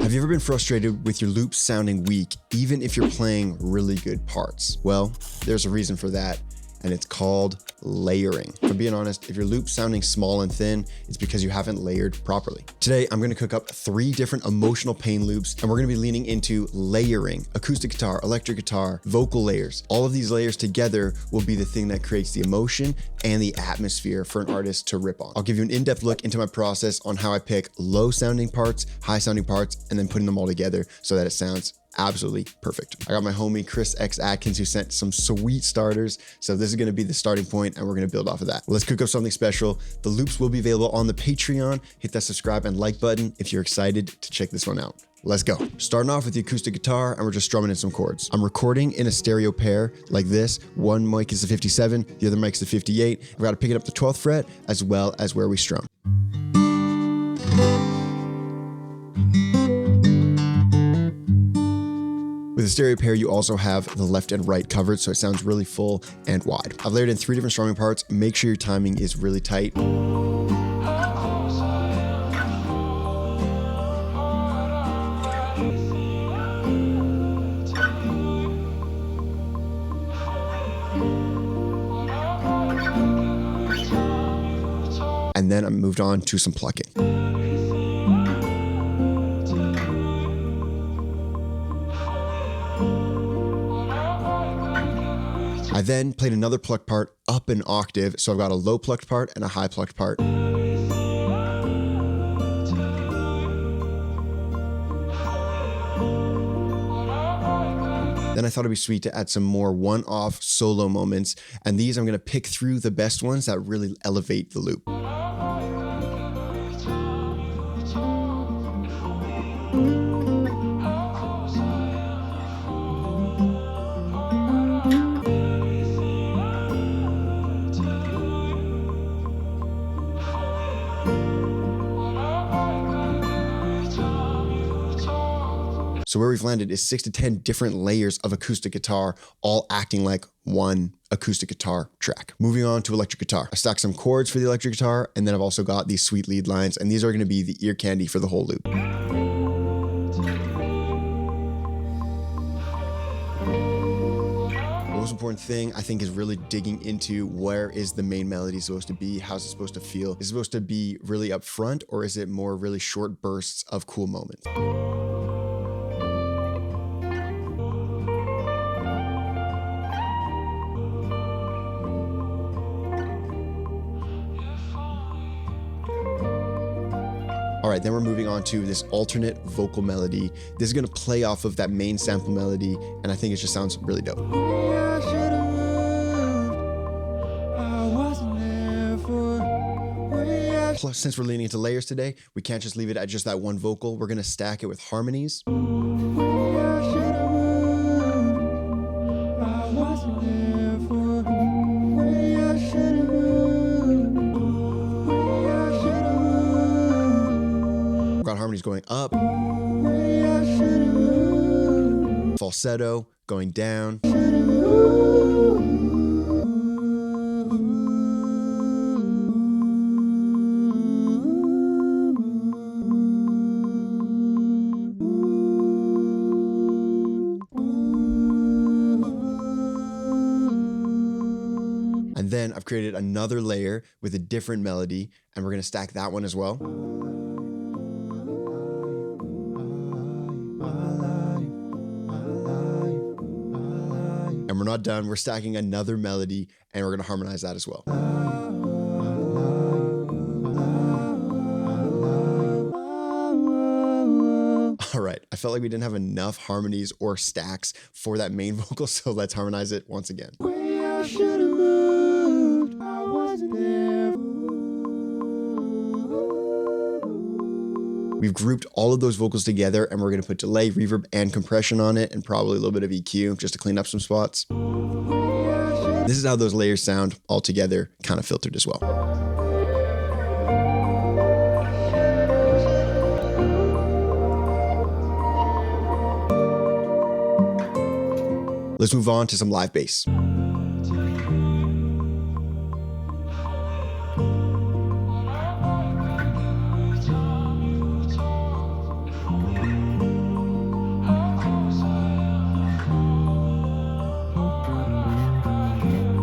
Have you ever been frustrated with your loops sounding weak, even if you're playing really good parts? Well, there's a reason for that, and it's called layering. If I'm being honest, if your loop's sounding small and thin, it's because you haven't layered properly. Today, I'm gonna cook up 3 different emotional pain loops, and we're gonna be leaning into layering: acoustic guitar, electric guitar, vocal layers. All of these layers together will be the thing that creates the emotion and the atmosphere for an artist to rip on. I'll give you an in-depth look into my process on how I pick low sounding parts, high sounding parts, and then putting them all together so that it sounds absolutely perfect. I got my homie Chris X Atkins who sent some sweet starters. So this is gonna be the starting point and we're gonna build off of that. Let's cook up something special. The loops will be available on the Patreon. Hit that subscribe and like button if you're excited to check this one out. Let's go. Starting off with the acoustic guitar and we're just strumming in some chords. I'm recording in a stereo pair like this. One mic is the 57, the other mic is the 58. I've got to pick it up the 12th fret as well as where we strum. With a stereo pair, you also have the left and right covered, so it sounds really full and wide. I've layered in 3 different strumming parts. Make sure your timing is really tight. And then I moved on to some plucking. I then played another plucked part up an octave, so I've got a low plucked part and a high plucked part. Then I thought it'd be sweet to add some more one-off solo moments, and these I'm gonna pick through the best ones that really elevate the loop. So where we've landed is 6 to 10 different layers of acoustic guitar, all acting like one acoustic guitar track. Moving on to electric guitar. I stacked some chords for the electric guitar, and then I've also got these sweet lead lines, and these are gonna be the ear candy for the whole loop. The most important thing I think is really digging into where is the main melody supposed to be, how's it supposed to feel? Is it supposed to be really up front, or is it more really short bursts of cool moments? All right, then we're moving on to this alternate vocal melody. This is gonna play off of that main sample melody, and I think it just sounds really dope. Plus, since we're leaning into layers today, we can't just leave it at just that one vocal. We're gonna stack it with harmonies. Harmonies going up, falsetto going down, and then I've created another layer with a different melody, and we're going to stack that one as well. And we're not done. We're stacking another melody and we're going to harmonize that as well. All right, I felt like we didn't have enough harmonies or stacks for that main vocal, so let's harmonize it once again. We've grouped all of those vocals together and we're gonna put delay, reverb, and compression on it, and probably a little bit of EQ just to clean up some spots. This is how those layers sound all together, kind of filtered as well. Let's move on to some live bass.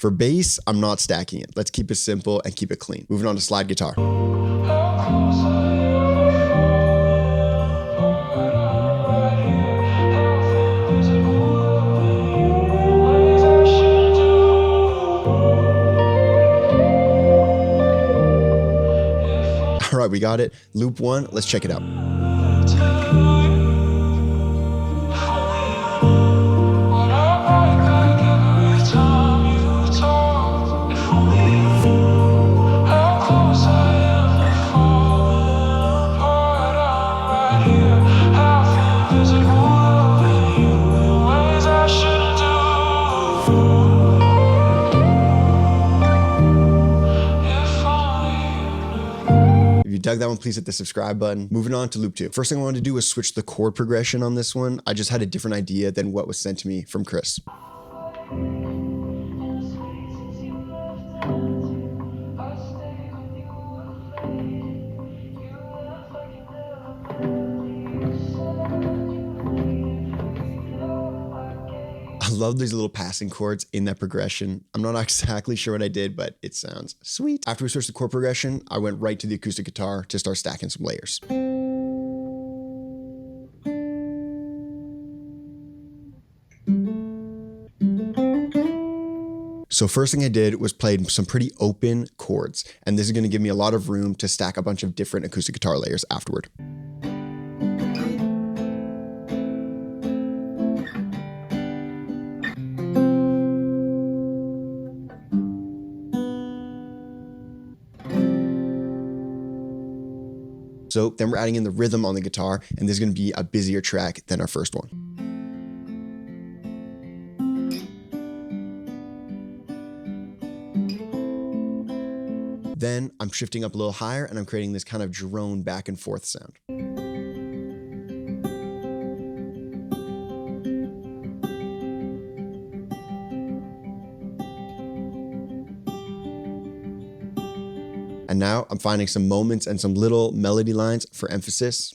For bass, I'm not stacking it. Let's keep it simple and keep it clean. Moving on to slide guitar. All right, we got it. Loop 1, let's check it out. If you dug that one, please hit the subscribe button. Moving on to loop 2. First thing I wanted to do was switch the chord progression on this one. I just had a different idea than what was sent to me from Chris. I love these little passing chords in that progression. I'm not exactly sure what I did, but it sounds sweet. After we switched the chord progression, I went right to the acoustic guitar to start stacking some layers. So first thing I did was played some pretty open chords, and this is going to give me a lot of room to stack a bunch of different acoustic guitar layers afterward. So then we're adding in the rhythm on the guitar, and this is going to be a busier track than our first one. Then I'm shifting up a little higher and I'm creating this kind of drone back and forth sound. And now I'm finding some moments and some little melody lines for emphasis.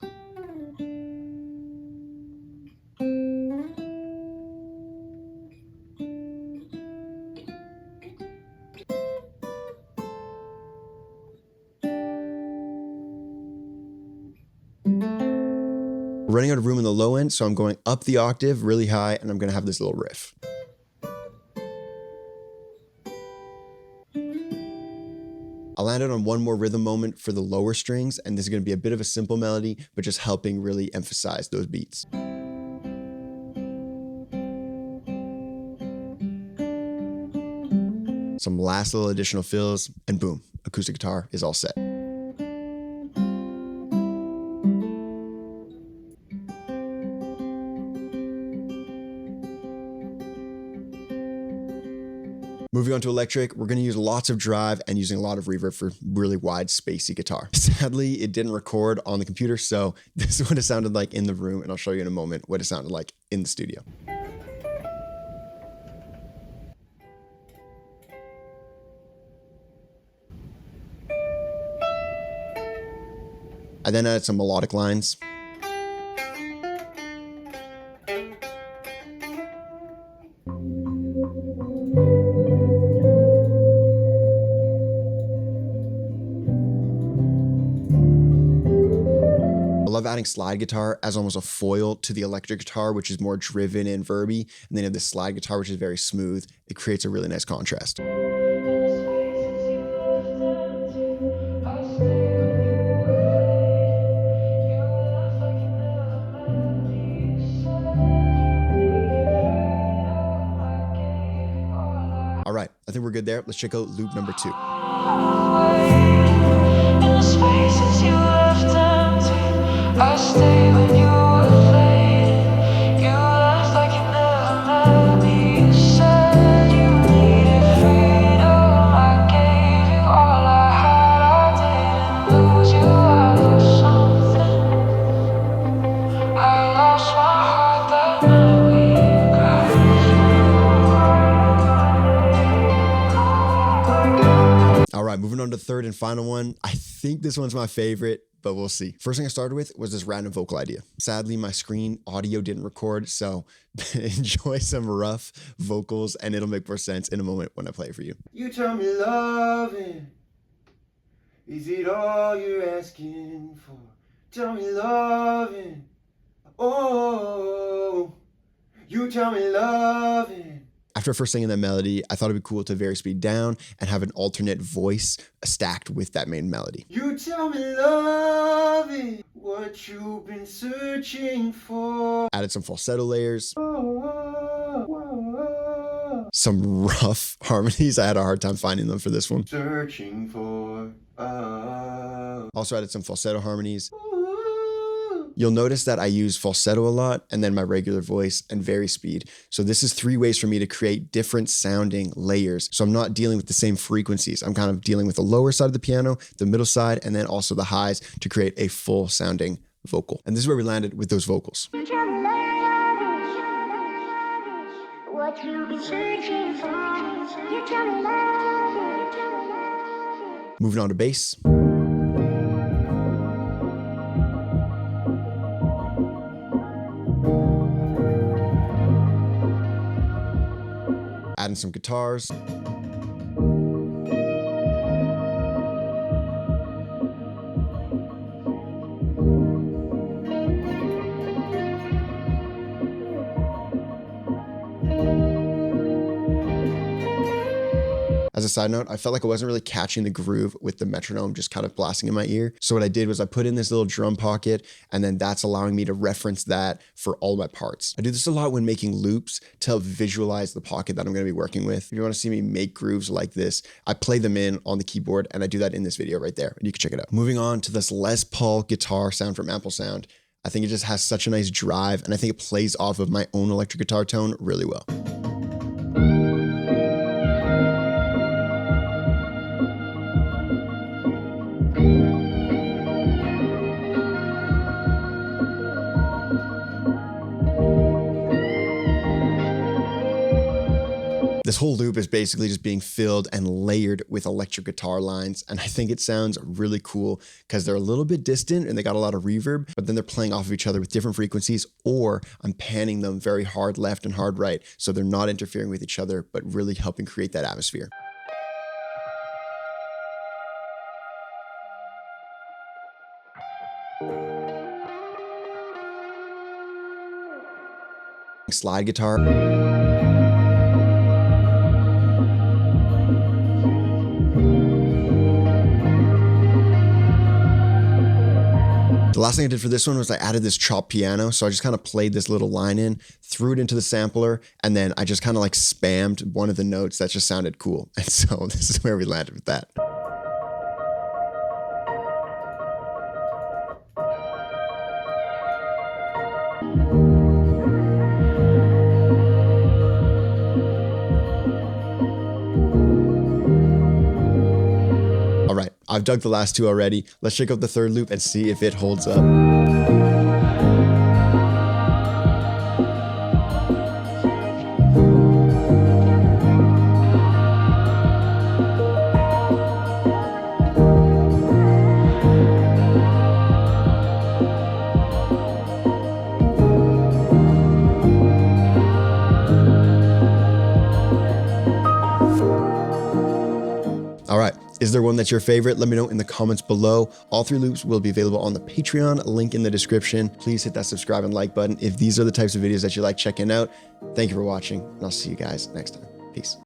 Running out of room in the low end, so I'm going up the octave really high and I'm going to have this little riff. I landed on one more rhythm moment for the lower strings, and this is going to be a bit of a simple melody, but just helping really emphasize those beats. Some last little additional fills, and boom, acoustic guitar is all set. Moving on to electric, we're going to use lots of drive and using a lot of reverb for really wide, spacey guitar. Sadly, it didn't record on the computer, so this is what it sounded like in the room, and I'll show you in a moment what it sounded like in the studio. I then added some melodic lines. I love adding slide guitar as almost a foil to the electric guitar, which is more driven and verby, and then you have the slide guitar, which is very smooth. It creates a really nice contrast. All right, I think we're good there. Let's check out loop number 2. I stay when you were fading. You left like you never met me. You said you needed freedom. I gave you all I had. I didn't lose you, I lost something. I lost my heart that night we cried. All right, moving on to the third and final one. I think this one's my favorite, but we'll see. First thing I started with was this random vocal idea. Sadly, my screen audio didn't record, so enjoy some rough vocals and it'll make more sense in a moment when I play it for you. You tell me loving, is it all you're asking for? Tell me loving, oh, you tell me loving. After first singing that melody, I thought it'd be cool to vary speed down and have an alternate voice stacked with that main melody. You tell me loving, what you've been searching for. Added some falsetto layers. Oh, some rough harmonies. I had a hard time finding them for this one. Searching for. Also added some falsetto harmonies. You'll notice that I use falsetto a lot and then my regular voice and vary speed. So this is 3 ways for me to create different sounding layers. So I'm not dealing with the same frequencies. I'm kind of dealing with the lower side of the piano, the middle side, and then also the highs to create a full sounding vocal. And this is where we landed with those vocals. What you've been searching for, you tell me love. Moving on to bass. Adding some guitars. As a side note, I felt like I wasn't really catching the groove with the metronome just kind of blasting in my ear. So what I did was I put in this little drum pocket, and then that's allowing me to reference that for all my parts. I do this a lot when making loops to help visualize the pocket that I'm going to be working with. If you want to see me make grooves like this, I play them in on the keyboard, and I do that in this video right there, and you can check it out. Moving on to this Les Paul guitar sound from Ample Sound. I think it just has such a nice drive, and I think it plays off of my own electric guitar tone really well. This whole loop is basically just being filled and layered with electric guitar lines. And I think it sounds really cool because they're a little bit distant and they got a lot of reverb, but then they're playing off of each other with different frequencies, or I'm panning them very hard left and hard right. So they're not interfering with each other, but really helping create that atmosphere. Slide guitar. The last thing I did for this one was I added this chopped piano. So I just kind of played this little line in, threw it into the sampler, and then I just kind of like spammed one of the notes that just sounded cool. And so this is where we landed with that. All right, I've dug the last 2 already. Let's check out the 3rd loop and see if it holds up. All right, is there one that's your favorite? Let me know in the comments below. All 3 loops will be available on the Patreon, link in the description. Please hit that subscribe and like button if these are the types of videos that you like checking out. Thank you for watching, and I'll see you guys next time. Peace.